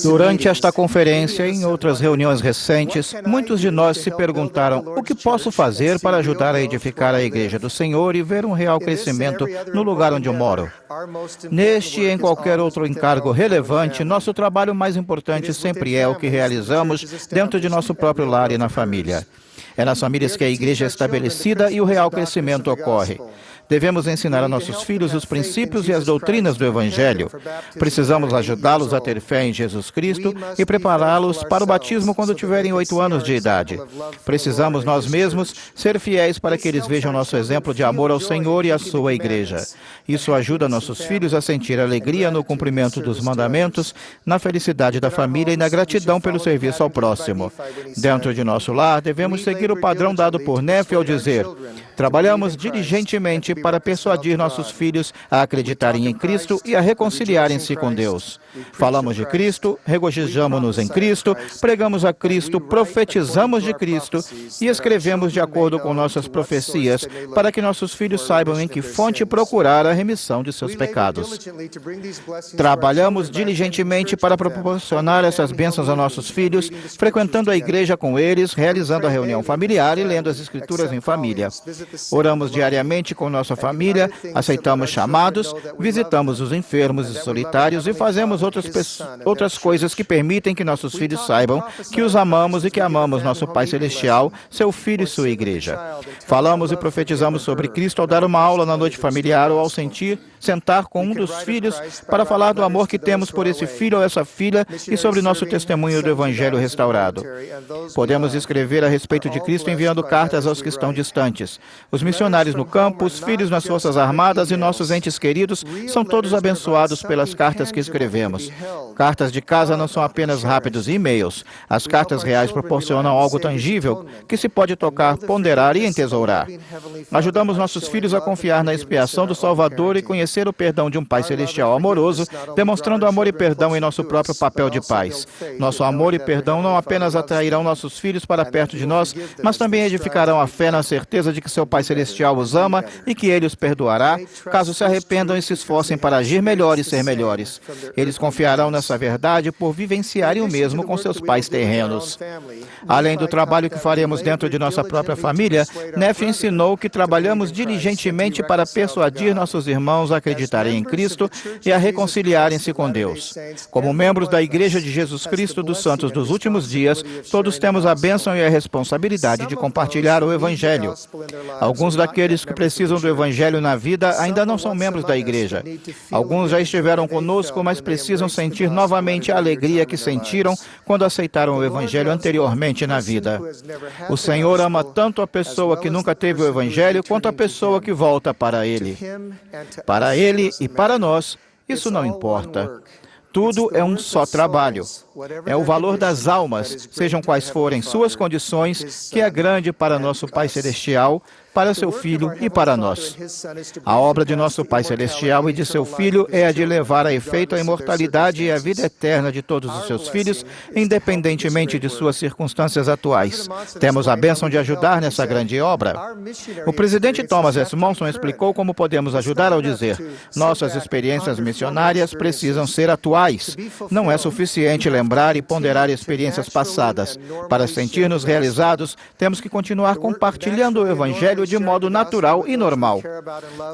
Durante esta conferência e em outras reuniões recentes, muitos de nós se perguntaram: o que posso fazer para ajudar a edificar a Igreja do Senhor e ver um real crescimento no lugar onde eu moro? Neste e em qualquer outro encargo relevante, nosso trabalho mais importante sempre é o que realizamos dentro de nosso próprio lar e na família. É nas famílias que a Igreja é estabelecida e o real crescimento ocorre. Devemos ensinar a nossos filhos os princípios e as doutrinas do Evangelho. Precisamos ajudá-los a ter fé em Jesus Cristo e prepará-los para o batismo quando tiverem 8 anos de idade. Precisamos nós mesmos ser fiéis para que eles vejam nosso exemplo de amor ao Senhor e à sua Igreja. Isso ajuda nossos filhos a sentir alegria no cumprimento dos mandamentos, na felicidade da família e na gratidão pelo serviço ao próximo. Dentro de nosso lar, devemos seguir o padrão dado por Nefe ao dizer: trabalhamos diligentemente para persuadir nossos filhos a acreditarem em Cristo e a reconciliarem-se com Deus. Falamos de Cristo, regozijamo-nos em Cristo, pregamos a Cristo, profetizamos de Cristo e escrevemos de acordo com nossas profecias para que nossos filhos saibam em que fonte procurar a remissão de seus pecados. Trabalhamos diligentemente para proporcionar essas bênçãos a nossos filhos, frequentando a igreja com eles, realizando a reunião familiar e lendo as Escrituras em família. Oramos diariamente com nossa família, aceitamos chamados, visitamos os enfermos e solitários e fazemos outras coisas que permitem que nossos filhos saibam que os amamos e que amamos nosso Pai Celestial, seu Filho e sua Igreja. Falamos e profetizamos sobre Cristo ao dar uma aula na noite familiar ou ao sentar com um dos filhos para falar do amor que temos por esse filho ou essa filha e sobre nosso testemunho do Evangelho restaurado. Podemos escrever a respeito de Cristo enviando cartas aos que estão distantes. Os missionários no campo, os filhos nas Forças Armadas e nossos entes queridos são todos abençoados pelas cartas que escrevemos. Cartas de casa não são apenas rápidos e-mails. As cartas reais proporcionam algo tangível que se pode tocar, ponderar e entesourar. Ajudamos nossos filhos a confiar na expiação do Salvador e conhecer o perdão de um Pai Celestial amoroso, demonstrando amor e perdão em nosso próprio papel de pais. Nosso amor e perdão não apenas atrairão nossos filhos para perto de nós, mas também edificarão a fé na certeza de que seu Pai Celestial os ama e que Ele os perdoará, caso se arrependam e se esforcem para agir melhor e ser melhores. Eles confiarão nessa verdade por vivenciarem o mesmo com seus pais terrenos. Além do trabalho que faremos dentro de nossa própria família, Nefe ensinou que trabalhamos diligentemente para persuadir nossos irmãos a acreditarem em Cristo e a reconciliarem-se com Deus. Como membros da Igreja de Jesus Cristo dos Santos dos Últimos Dias, todos temos a bênção e a responsabilidade de compartilhar o Evangelho. Alguns daqueles que precisam do Evangelho na vida ainda não são membros da Igreja. Alguns já estiveram conosco, mas precisam sentir novamente a alegria que sentiram quando aceitaram o Evangelho anteriormente na vida. O Senhor ama tanto a pessoa que nunca teve o Evangelho quanto a pessoa que volta para Ele. Para Ele e para nós, isso não importa. Tudo é um só trabalho. É o valor das almas, sejam quais forem suas condições, que é grande para nosso Pai Celestial, para seu Filho e para nós. A obra de nosso Pai Celestial e de seu Filho é a de levar a efeito a imortalidade e a vida eterna de todos os seus filhos, independentemente de suas circunstâncias atuais. Temos a bênção de ajudar nessa grande obra. O presidente Thomas S. Monson explicou como podemos ajudar ao dizer: nossas experiências missionárias precisam ser atuais. Não é suficiente lembrar e ponderar experiências passadas. Para sentir-nos realizados, temos que continuar compartilhando o Evangelho de modo natural e normal.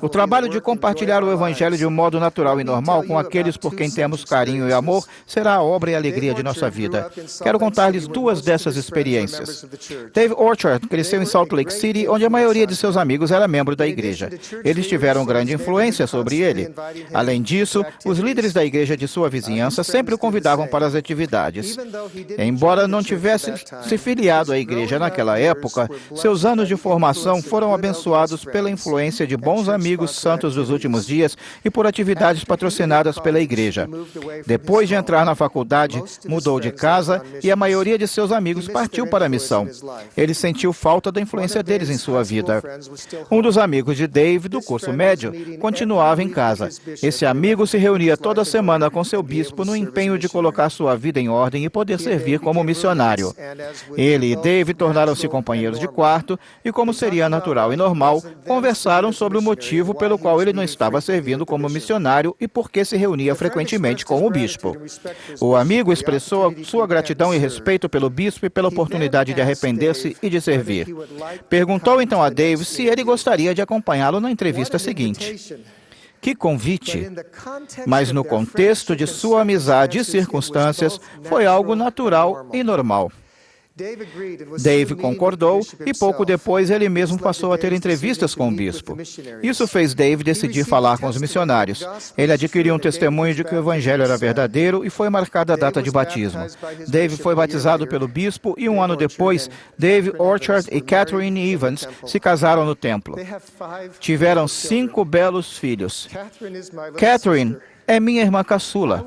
O trabalho de compartilhar o Evangelho de um modo natural e normal com aqueles por quem temos carinho e amor será a obra e a alegria de nossa vida. Quero contar-lhes 2 dessas experiências. Dave Orchard cresceu em Salt Lake City, onde a maioria de seus amigos era membro da igreja. Eles tiveram grande influência sobre ele. Além disso, os líderes da igreja de sua vizinhança sempre o convidavam para as atividades. Embora não tivesse se filiado à igreja naquela época, seus anos de formação foram abençoados pela influência de bons amigos santos dos últimos dias e por atividades patrocinadas pela igreja. Depois de entrar na faculdade, mudou de casa e a maioria de seus amigos partiu para a missão. Ele sentiu falta da influência deles em sua vida. Um dos amigos de Dave, do curso médio, continuava em casa. Esse amigo se reunia toda semana com seu bispo no empenho de colocar sua vida em ordem e poder servir como missionário. Ele e Dave tornaram-se companheiros de quarto e, como seria natural natural e normal, conversaram sobre o motivo pelo qual ele não estava servindo como missionário e por que se reunia frequentemente com o bispo. O amigo expressou sua gratidão e respeito pelo bispo e pela oportunidade de arrepender-se e de servir. Perguntou então a Dave se ele gostaria de acompanhá-lo na entrevista seguinte. Que convite! Mas no contexto de sua amizade e circunstâncias, foi algo natural e normal. Dave concordou e pouco depois ele mesmo passou a ter entrevistas com o bispo. Isso fez Dave decidir falar com os missionários. Ele adquiriu um testemunho de que o evangelho era verdadeiro e foi marcada a data de batismo. Dave foi batizado pelo bispo e um ano depois, Dave Orchard e Catherine Evans se casaram no templo. Tiveram 5 belos filhos. Catherine é minha irmã caçula.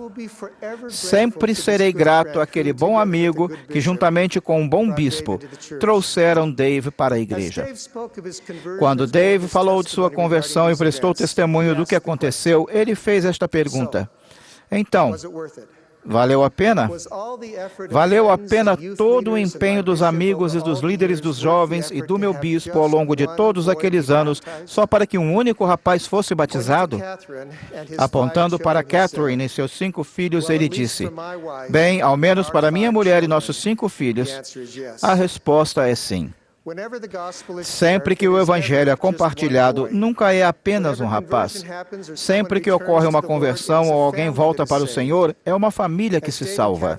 Sempre serei grato àquele bom amigo que, juntamente com um bom bispo, trouxeram Dave para a igreja. Quando Dave falou de sua conversão e prestou testemunho do que aconteceu, ele fez esta pergunta. Então, valeu a pena? Valeu a pena todo o empenho dos amigos e dos líderes dos jovens e do meu bispo ao longo de todos aqueles anos, só para que um único rapaz fosse batizado? Apontando para Catherine e seus 5 filhos, ele disse, bem, ao menos para minha mulher e nossos 5 filhos, a resposta é sim. Sempre que o evangelho é compartilhado, nunca é apenas um rapaz. Sempre que ocorre uma conversão ou alguém volta para o Senhor, é uma família que se salva.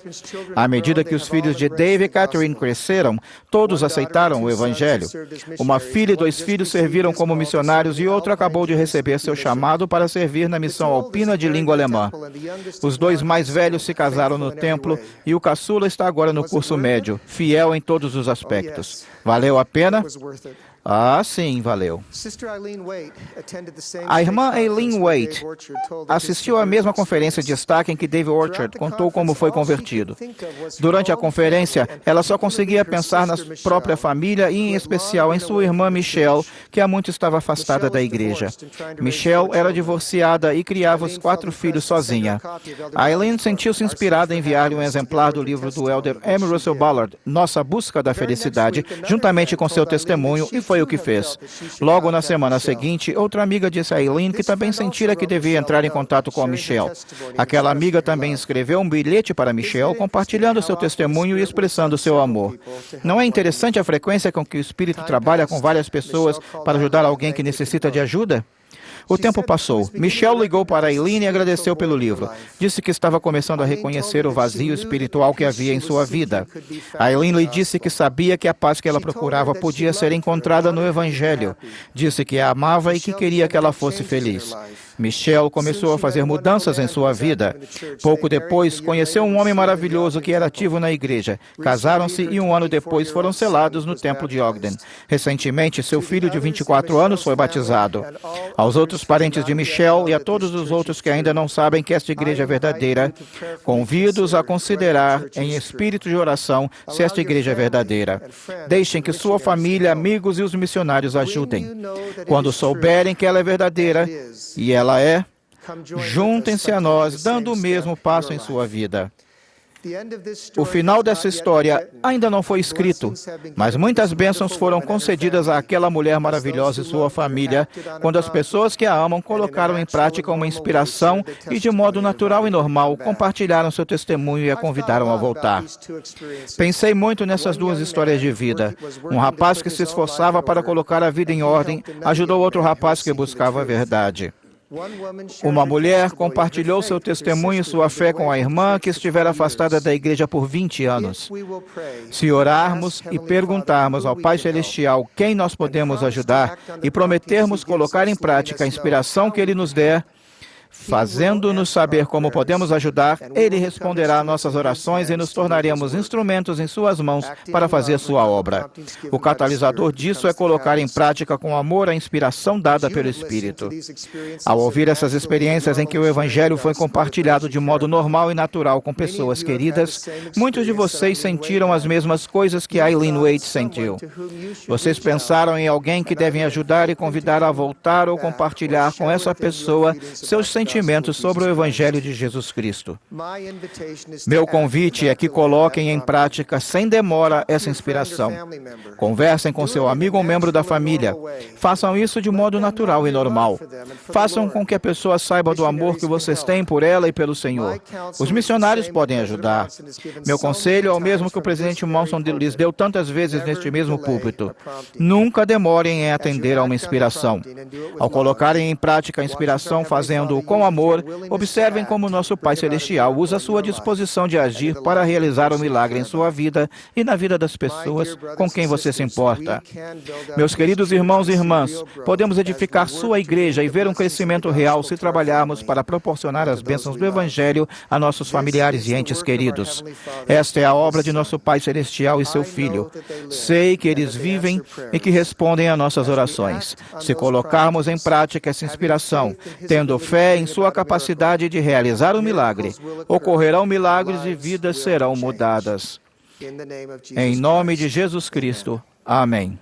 À medida que os filhos de Dave e Catherine cresceram, todos aceitaram o evangelho. Uma filha e 2 filhos serviram como missionários e outro acabou de receber seu chamado para servir na missão alpina de língua alemã. Os 2 mais velhos se casaram no templo e o caçula está agora no curso médio, fiel em todos os aspectos. Valeu a pena? Ah, sim, valeu. A irmã Eileen Waite assistiu à mesma conferência de destaque em que Dave Orchard contou como foi convertido. Durante a conferência, ela só conseguia pensar na própria família e, em especial, em sua irmã Michelle, que há muito estava afastada da igreja. Michelle era divorciada e criava os 4 filhos sozinha. A Eileen sentiu-se inspirada em enviar-lhe um exemplar do livro do elder M. Russell Ballard, Nossa Busca da Felicidade, juntamente com seu testemunho, e foi o que fez. Logo na semana seguinte, outra amiga disse a Eileen que também sentira que devia entrar em contato com a Michelle. Aquela amiga também escreveu um bilhete para Michelle, compartilhando seu testemunho e expressando seu amor. Não é interessante a frequência com que o Espírito trabalha com várias pessoas para ajudar alguém que necessita de ajuda? O tempo passou. Michelle ligou para Eileen e agradeceu pelo livro. Disse que estava começando a reconhecer o vazio espiritual que havia em sua vida. A Eileen lhe disse que sabia que a paz que ela procurava podia ser encontrada no Evangelho. Disse que a amava e que queria que ela fosse feliz. Michelle começou a fazer mudanças em sua vida. Pouco depois, conheceu um homem maravilhoso que era ativo na igreja. Casaram-se e um ano depois foram selados no templo de Ogden. Recentemente, seu filho de 24 anos foi batizado. Aos outros parentes de Michelle e a todos os outros que ainda não sabem que esta igreja é verdadeira, convido-os a considerar, em espírito de oração, se esta igreja é verdadeira. Deixem que sua família, amigos e os missionários ajudem. Quando souberem que ela é verdadeira, e ela é, juntem-se a nós, dando o mesmo passo em sua vida. O final dessa história ainda não foi escrito, mas muitas bênçãos foram concedidas àquela mulher maravilhosa e sua família, quando as pessoas que a amam colocaram em prática uma inspiração e, de modo natural e normal, compartilharam seu testemunho e a convidaram a voltar. Pensei muito nessas 2 histórias de vida. Um rapaz que se esforçava para colocar a vida em ordem ajudou outro rapaz que buscava a verdade. Uma mulher compartilhou seu testemunho e sua fé com a irmã que estivera afastada da igreja por 20 anos. Se orarmos e perguntarmos ao Pai Celestial quem nós podemos ajudar e prometermos colocar em prática a inspiração que Ele nos der, fazendo-nos saber como podemos ajudar, Ele responderá a nossas orações e nos tornaremos instrumentos em suas mãos para fazer sua obra. O catalisador disso é colocar em prática com amor a inspiração dada pelo Espírito. Ao ouvir essas experiências em que o Evangelho foi compartilhado de modo normal e natural com pessoas queridas, muitos de vocês sentiram as mesmas coisas que Eileen Waite sentiu. Vocês pensaram em alguém que devem ajudar e convidar a voltar ou compartilhar com essa pessoa seus sentimentos sentimentos sobre o Evangelho de Jesus Cristo. Meu convite é que coloquem em prática sem demora essa inspiração. Conversem com seu amigo ou membro da família. Façam isso de modo natural e normal. Façam com que a pessoa saiba do amor que vocês têm por ela e pelo Senhor. Os missionários podem ajudar. Meu conselho é o mesmo que o presidente Monson lhes deu tantas vezes neste mesmo púlpito. Nunca demorem em atender a uma inspiração. Ao colocarem em prática a inspiração fazendo-o com amor, observem como nosso Pai Celestial usa a sua disposição de agir para realizar o milagre em sua vida e na vida das pessoas com quem você se importa. Meus queridos irmãos e irmãs, podemos edificar sua igreja e ver um crescimento real se trabalharmos para proporcionar as bênçãos do Evangelho a nossos familiares e entes queridos. Esta é a obra de nosso Pai Celestial e seu Filho. Sei que eles vivem e que respondem a nossas orações. Se colocarmos em prática essa inspiração, tendo fé em sua capacidade de realizar o milagre, ocorrerão milagres e vidas serão mudadas. Em nome de Jesus Cristo. Amém.